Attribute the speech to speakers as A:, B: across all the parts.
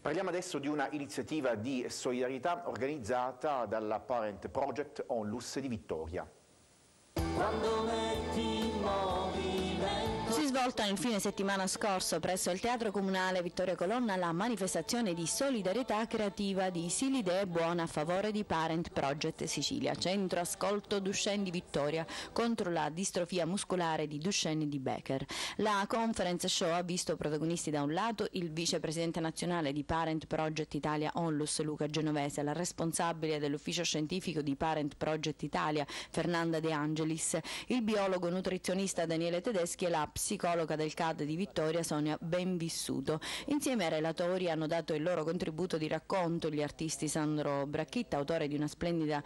A: Parliamo adesso di una iniziativa di solidarietà organizzata dalla Parent Project Onlus di Vittoria.
B: Si è svolta nel fine settimana scorso presso il Teatro Comunale Vittoria Colonna la manifestazione di solidarietà creativa di Silidee Buona a favore di Parent Project Sicilia, centro ascolto Duchenne di Vittoria contro la distrofia muscolare di Duchenne di Becker. La conference show ha visto protagonisti da un lato il vicepresidente nazionale di Parent Project Italia Onlus Luca Genovese, la responsabile dell'ufficio scientifico di Parent Project Italia Fernanda De Angelis, il biologo nutrizionista Daniele Tedeschi e la psicologa del CAD di Vittoria Sonia Benvissuto. Insieme ai relatori hanno dato il loro contributo di racconto gli artisti Sandro Bracchitta, autore di una splendida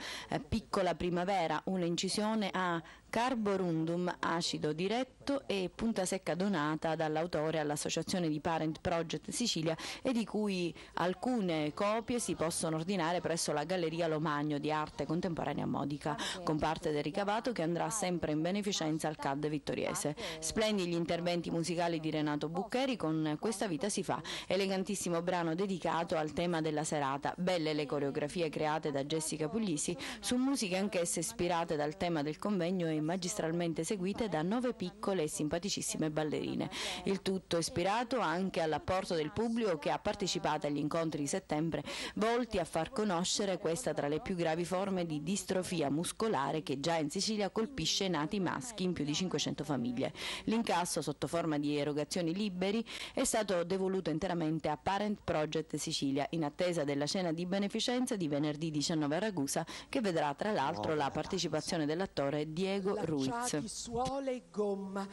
B: Piccola Primavera, un'incisione a carborundum acido diretto e punta secca donata dall'autore all'associazione di Parent Project Sicilia e di cui alcune copie si possono ordinare presso la Galleria Lomagno di Arte Contemporanea Modica, con parte del ricavato che andrà sempre in beneficenza al CAD vittoriese. Splendidi gli interventi musicali di Renato Buccheri con Questa vita si fa, elegantissimo brano dedicato al tema della serata, belle le coreografie create da Jessica Puglisi su musiche anch'esse ispirate dal tema del convegno e magistralmente eseguite da 9 piccole e simpaticissime ballerine. Il tutto ispirato anche all'apporto del pubblico che ha partecipato agli incontri di settembre volti a far conoscere questa tra le più gravi forme di distrofia muscolare che già in Sicilia colpisce i nati maschi in più di 500 famiglie. L'incasso sotto forma di erogazioni liberi è stato devoluto interamente a Parent Project Sicilia in attesa della cena di beneficenza di venerdì 19 a Ragusa che vedrà tra l'altro la partecipazione dell'attore Diego Ruiz.
C: Suole e gomma.